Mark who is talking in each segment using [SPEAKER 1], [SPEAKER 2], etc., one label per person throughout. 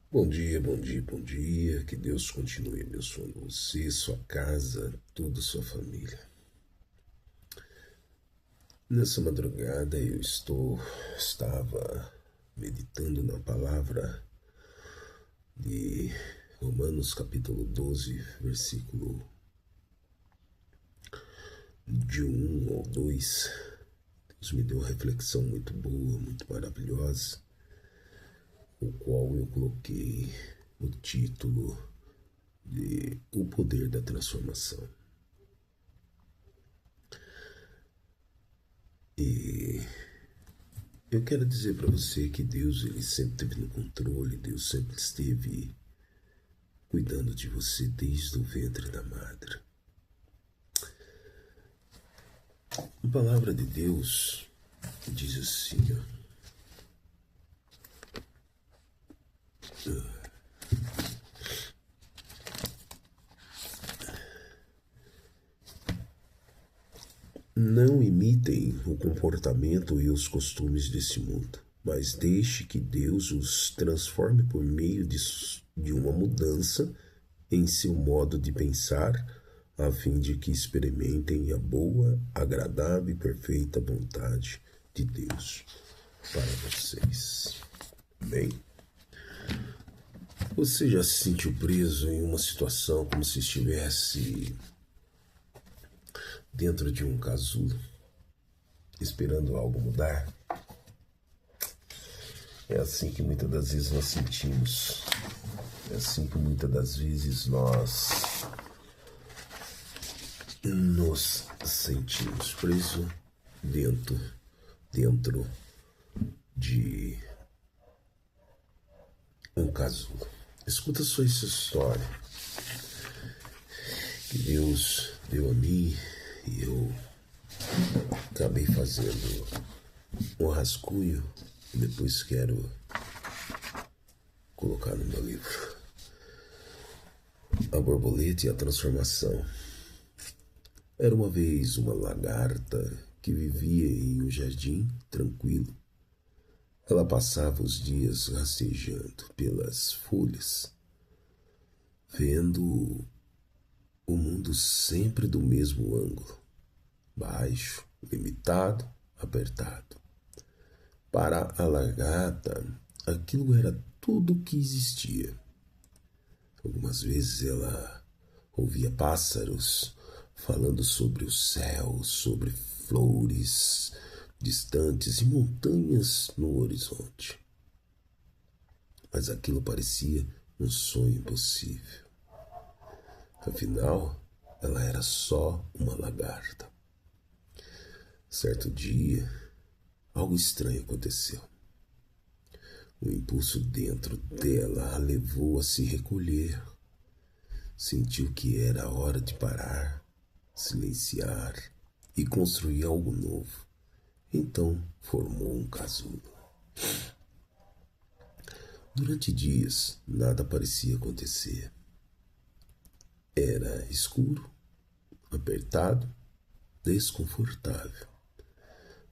[SPEAKER 1] Bom dia, bom dia, bom dia. Que Deus continue abençoando você, sua casa, toda a sua família. Nessa madrugada estava meditando na palavra de Romanos capítulo 12, versículo de 1 ao 2. Deus me deu uma reflexão muito boa, muito maravilhosa, o qual eu coloquei o título de O Poder da Transformação. E eu quero dizer para você que Deus ele sempre esteve no controle, Deus sempre esteve cuidando de você desde o ventre da madre. A palavra de Deus diz assim, não imitem o comportamento e os costumes desse mundo, mas deixe que Deus os transforme por meio de uma mudança em seu modo de pensar, a fim de que experimentem a boa, agradável e perfeita vontade de Deus para vocês. Bem, você já se sentiu preso em uma situação como se estivesse dentro de um casulo, esperando algo mudar? É assim que muitas das vezes nós sentimos. É assim que muitas das vezes nós nos sentimos presos dentro de um casulo. Escuta só essa história que Deus deu a mim e eu acabei fazendo um rascunho e depois quero colocar no meu livro. A borboleta e a transformação. Era uma vez uma lagarta que vivia em um jardim tranquilo. Ela passava os dias rastejando pelas folhas, vendo o mundo sempre do mesmo ângulo, baixo, limitado, apertado. Para a lagarta, aquilo era tudo o que existia. Algumas vezes ela ouvia pássaros falando sobre o céu, sobre flores distantes e montanhas no horizonte. Mas aquilo parecia um sonho impossível. Afinal, ela era só uma lagarta. Certo dia, algo estranho aconteceu. Um impulso dentro dela a levou a se recolher. Sentiu que era hora de parar, silenciar e construir algo novo. Então formou um casulo. Durante dias, nada parecia acontecer. Era escuro, apertado, desconfortável.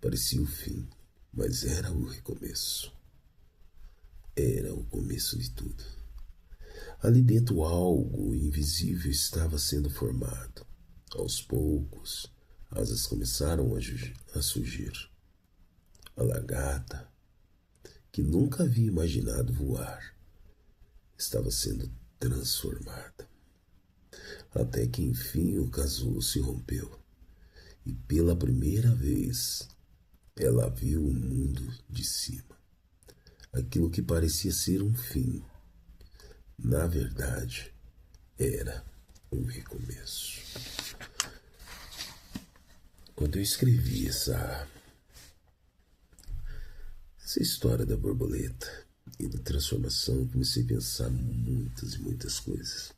[SPEAKER 1] Parecia o fim, mas era o recomeço. Era o começo de tudo. Ali dentro algo invisível estava sendo formado. Aos poucos, asas começaram a surgir. A lagarta, que nunca havia imaginado voar, estava sendo transformada. Até que enfim o casulo se rompeu. E pela primeira vez, ela viu o mundo de cima. Aquilo que parecia ser um fim, na verdade, era um recomeço. Quando eu escrevi essa história da borboleta e da transformação, eu comecei a pensar muitas e muitas coisas.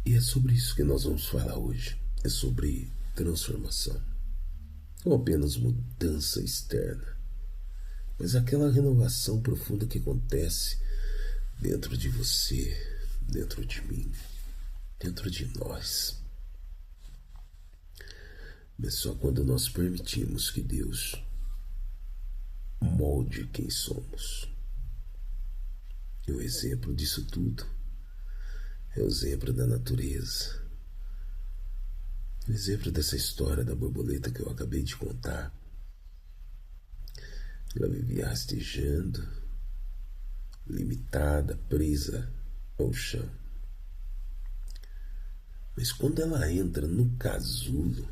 [SPEAKER 1] E é sobre isso que nós vamos falar hoje. É sobre transformação. Não apenas mudança externa, mas aquela renovação profunda que acontece dentro de você, dentro de mim, dentro de nós. Mas só quando nós permitimos que Deus molde quem somos. E o exemplo disso tudo é o exemplo da natureza. O exemplo dessa história da borboleta que eu acabei de contar. Ela vivia rastejando, limitada, presa ao chão. Mas quando ela entra no casulo,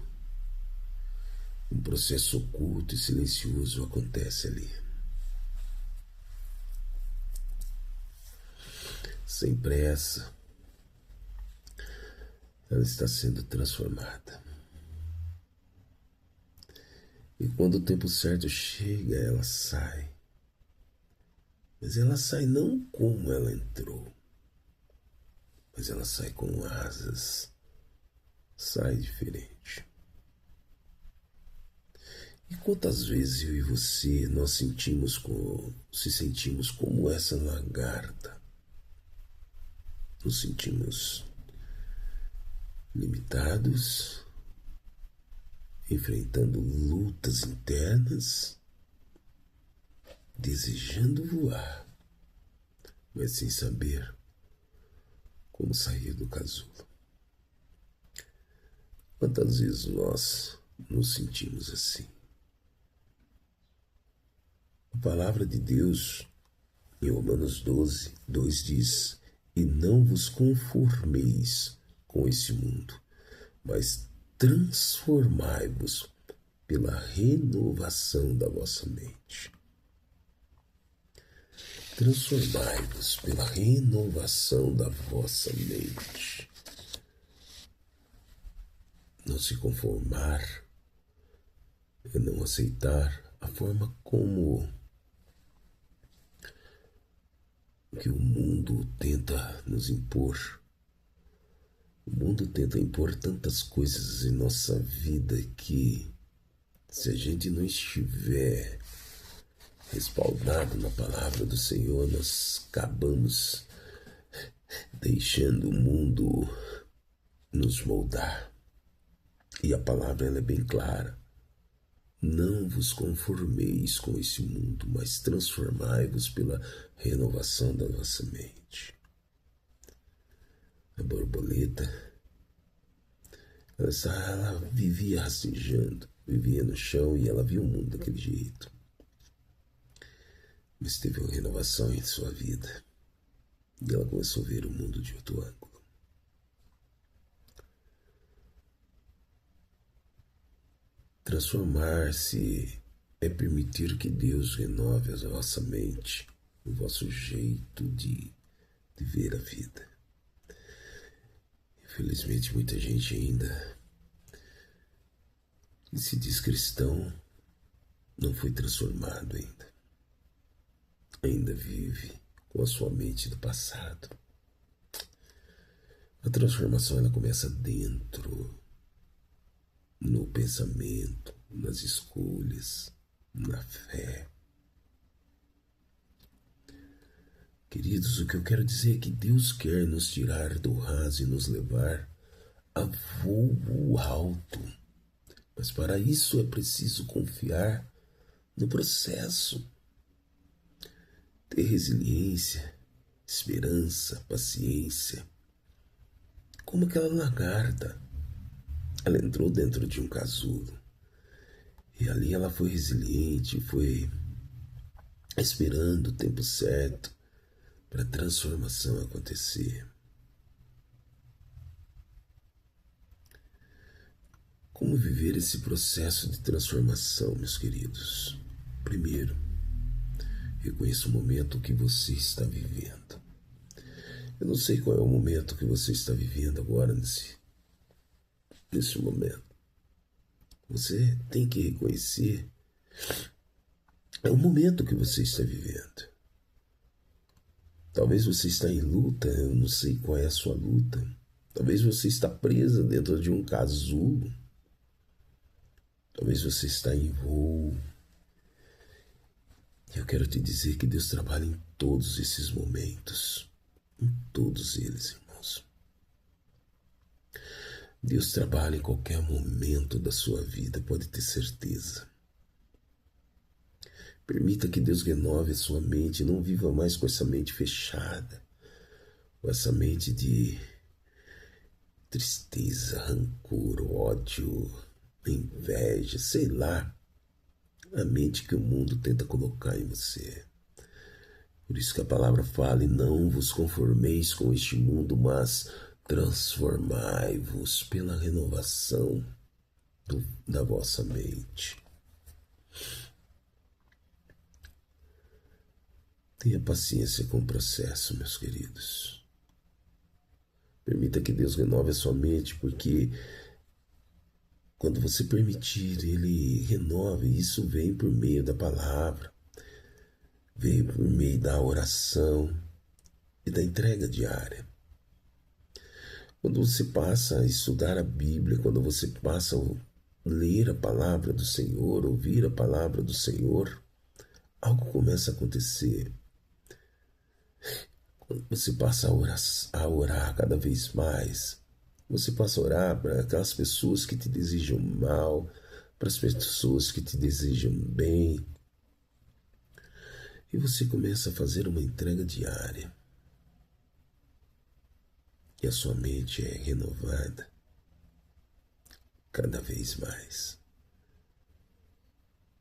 [SPEAKER 1] um processo oculto e silencioso acontece ali. Sem pressa, ela está sendo transformada. E quando o tempo certo chega, ela sai. Mas ela sai não como ela entrou, mas ela sai com asas, sai diferente. E quantas vezes eu e você nós se sentimos como essa lagarta? Nos sentimos limitados, enfrentando lutas internas, desejando voar, mas sem saber como sair do casulo. Quantas vezes nós nos sentimos assim? A palavra de Deus, em Romanos 12:2 diz: E não vos conformeis com esse mundo, mas transformai-vos pela renovação da vossa mente. Transformai-vos pela renovação da vossa mente. Não se conformar é não aceitar a forma como que o mundo tenta nos impor. O mundo tenta impor tantas coisas em nossa vida que, se a gente não estiver respaldado na palavra do Senhor, nós acabamos deixando o mundo nos moldar. E a palavra ela é bem clara. Não vos conformeis com esse mundo, mas transformai-vos pela renovação da vossa mente. A borboleta, ela vivia rastejando, vivia no chão e ela viu o mundo daquele jeito. Mas teve uma renovação em sua vida e ela começou a ver o mundo de outro ângulo. Transformar-se é permitir que Deus renove a vossa mente, o vosso jeito de ver a vida. Infelizmente, muita gente ainda que se diz cristão não foi transformado ainda. Ainda vive com a sua mente do passado. A transformação ela começa dentro, no pensamento, nas escolhas, na fé. Queridos, o que eu quero dizer é que Deus quer nos tirar do raso e nos levar a voo alto. Mas para isso é preciso confiar no processo. Ter resiliência, esperança, paciência. Como aquela lagarta. Ela entrou dentro de um casulo. E ali ela foi resiliente, foi esperando o tempo certo para a transformação acontecer. Como viver esse processo de transformação, meus queridos? Primeiro, reconheça o momento que você está vivendo. Eu não sei qual é o momento que você está vivendo agora, nesse momento. Você tem que reconhecer o momento que você está vivendo. Talvez você está em luta, eu não sei qual é a sua luta. Talvez você está presa dentro de um casulo. Talvez você está em voo. Eu quero te dizer que Deus trabalha em todos esses momentos. Em todos eles, irmãos. Deus trabalha em qualquer momento da sua vida, pode ter certeza. Permita que Deus renove a sua mente. Não viva mais com essa mente fechada, com essa mente de tristeza, rancor, ódio, inveja, sei lá, a mente que o mundo tenta colocar em você. Por isso que a palavra fala: e não vos conformeis com este mundo, mas transformai-vos pela renovação da vossa mente. Tenha paciência com o processo, meus queridos. Permita que Deus renove a sua mente, porque quando você permitir, Ele renove. Isso vem por meio da palavra, vem por meio da oração e da entrega diária. Quando você passa a estudar a Bíblia, quando você passa a ler a palavra do Senhor, ouvir a palavra do Senhor, algo começa a acontecer. Quando você passa a orar cada vez mais, você passa a orar para aquelas pessoas que te desejam mal, para as pessoas que te desejam bem. E você começa a fazer uma entrega diária. E a sua mente é renovada cada vez mais.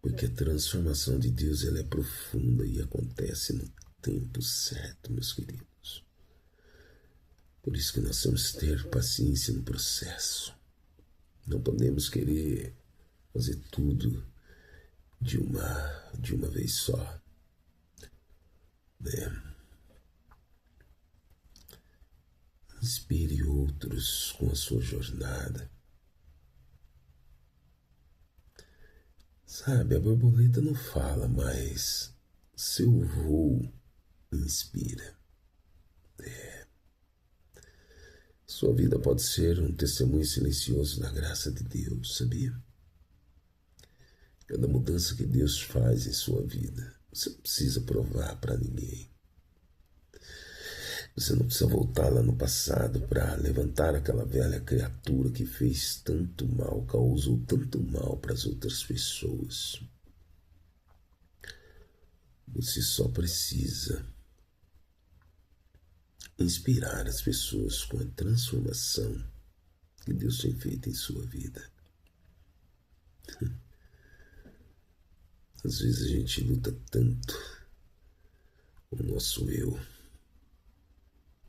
[SPEAKER 1] Porque a transformação de Deus ela é profunda e acontece no tempo certo, meus queridos. Por isso que nós temos que ter paciência no processo. Não podemos querer fazer tudo de uma vez só, né? Inspire outros com a sua jornada. Sabe, a borboleta não fala, mas seu voo inspira. Sua vida pode ser um testemunho silencioso da graça de Deus, sabia? Cada mudança que Deus faz em sua vida, você não precisa provar para ninguém. Você não precisa voltar lá no passado para levantar aquela velha criatura que fez tanto mal, causou tanto mal para as outras pessoas. Você só precisa inspirar as pessoas com a transformação que Deus tem feito em sua vida. Às vezes a gente luta tanto com o nosso eu,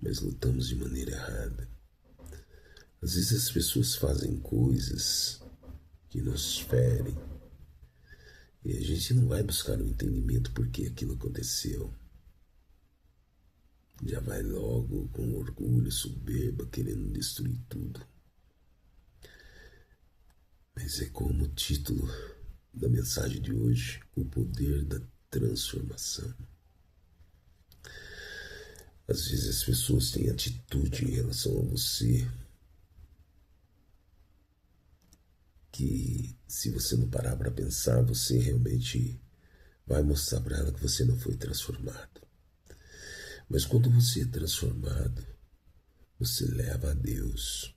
[SPEAKER 1] mas lutamos de maneira errada. Às vezes as pessoas fazem coisas que nos ferem e a gente não vai buscar o entendimento por que aquilo aconteceu. Já vai logo com orgulho, soberba, querendo destruir tudo. Mas é como o título da mensagem de hoje: o poder da transformação. Às vezes as pessoas têm atitude em relação a você que, se você não parar para pensar, você realmente vai mostrar para ela que você não foi transformado. Mas quando você é transformado, você leva a Deus.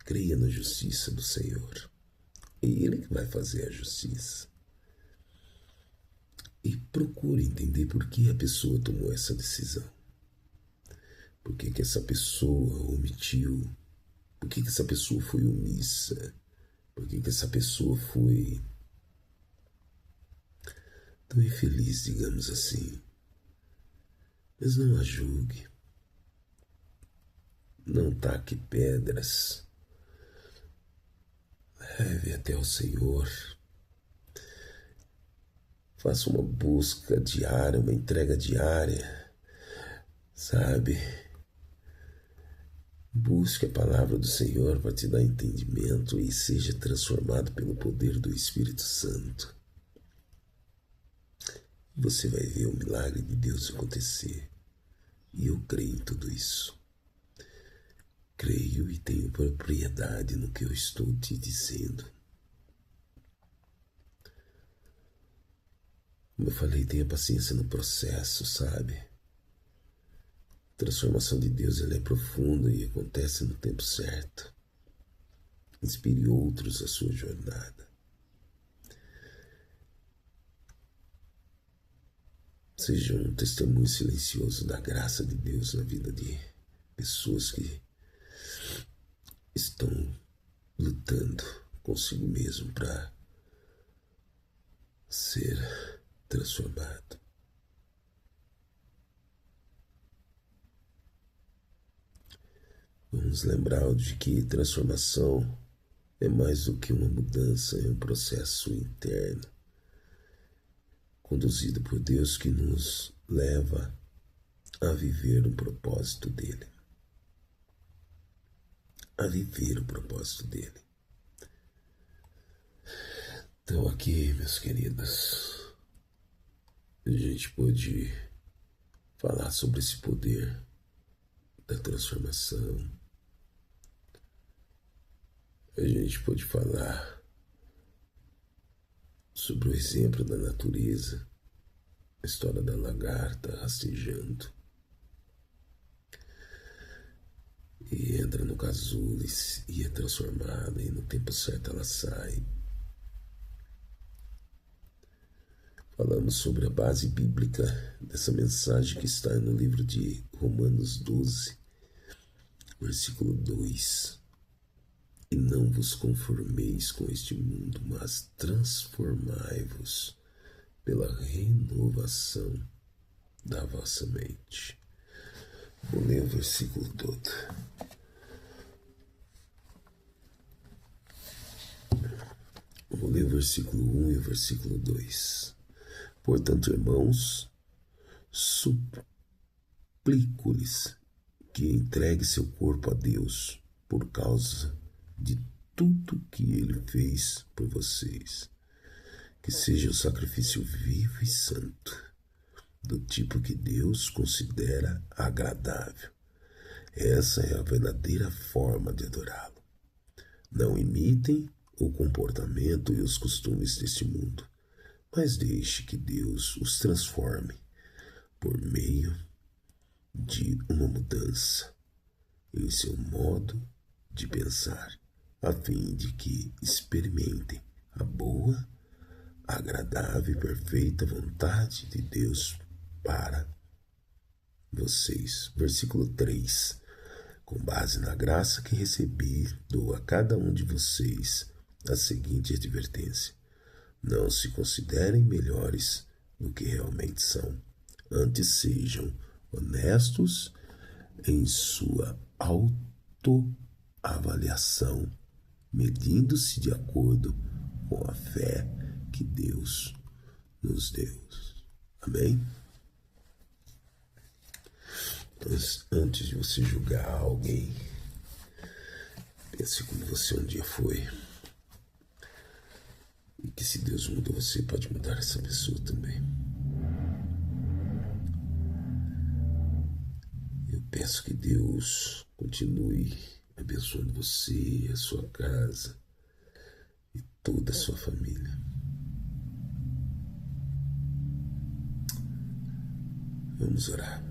[SPEAKER 1] Creia na justiça do Senhor. É Ele que vai fazer a justiça. E procure entender por que a pessoa tomou essa decisão. Por que essa pessoa omitiu? Por que essa pessoa foi omissa? Por que essa pessoa foi tão infeliz, digamos assim? Mas não a julgue. Não taque pedras. Leve até o Senhor. Faça uma busca diária, uma entrega diária. Sabe? Busque a palavra do Senhor para te dar entendimento e seja transformado pelo poder do Espírito Santo. Você vai ver o milagre de Deus acontecer. E eu creio em tudo isso. Creio e tenho propriedade no que eu estou te dizendo. Como eu falei, tenha paciência no processo, sabe? A transformação de Deus ela é profunda e acontece no tempo certo. Inspire outros a sua jornada. seja um testemunho silencioso da graça de Deus na vida de pessoas que estão lutando consigo mesmo para ser transformado. Vamos lembrar de que transformação é mais do que uma mudança, é um processo interno, conduzido por Deus, que nos leva a viver o propósito dele. A viver o propósito dele. Então aqui, meus queridos, a gente pôde falar sobre esse poder da transformação. A gente pôde falar sobre o exemplo da natureza, a história da lagarta rastejando. E entra no casulo e é transformada, e no tempo certo ela sai. Falamos sobre a base bíblica dessa mensagem que está no livro de Romanos 12, versículo 2. E não vos conformeis com este mundo, mas transformai-vos pela renovação da vossa mente. Vou ler o versículo todo. Vou ler o versículo 1 e o versículo 2. Portanto, irmãos, suplico-lhes que entregue seu corpo a Deus por causa de tudo que ele fez por vocês, que seja um sacrifício vivo e santo, do tipo que Deus considera agradável. Essa é a verdadeira forma de adorá-lo. Não imitem o comportamento e os costumes deste mundo, mas deixe que Deus os transforme por meio de uma mudança em seu modo de pensar, a fim de que experimentem a boa, agradável e perfeita vontade de Deus para vocês. Versículo 3. Com base na graça que recebi, dou a cada um de vocês a seguinte advertência: não se considerem melhores do que realmente são. Antes sejam honestos em sua autoavaliação, medindo-se de acordo com a fé que Deus nos deu. Amém? Mas antes de você julgar alguém, pense como você um dia foi. E que se Deus mudou você, pode mudar essa pessoa também. Eu peço que Deus continue abençoando você, a sua casa e toda a sua família. Vamos orar.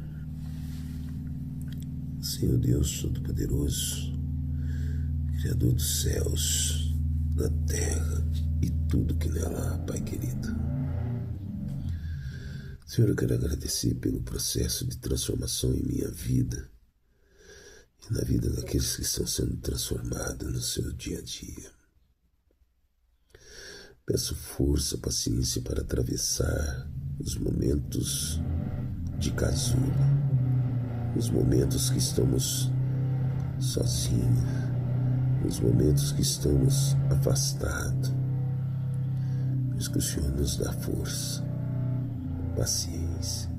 [SPEAKER 1] Senhor Deus Todo-Poderoso, Criador dos céus, da terra e tudo que nela há, Pai querido. Senhor, eu quero agradecer pelo processo de transformação em minha vida e na vida daqueles que estão sendo transformados no seu dia a dia. Peço força, paciência para atravessar os momentos de casulo, os momentos que estamos sozinhos, os momentos que estamos afastados. Mas que o Senhor nos dá força, paciência,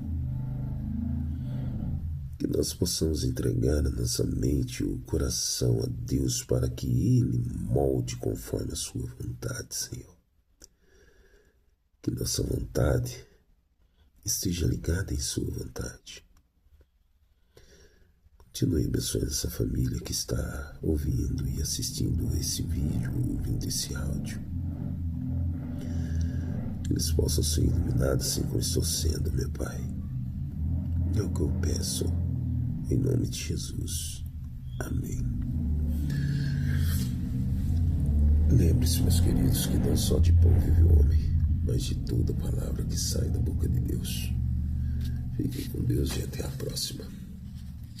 [SPEAKER 1] que nós possamos entregar a nossa mente e o coração a Deus para que Ele molde conforme a sua vontade, Senhor. Que nossa vontade esteja ligada em sua vontade. Continue abençoando essa família que está ouvindo e assistindo esse vídeo, ouvindo esse áudio. Que eles possam ser iluminados assim como estou sendo, meu Pai. É o que eu peço, em nome de Jesus. Amém. Lembre-se, meus queridos, que não só de pão vive o homem, mas de toda palavra que sai da boca de Deus. Fiquem com Deus e até a próxima.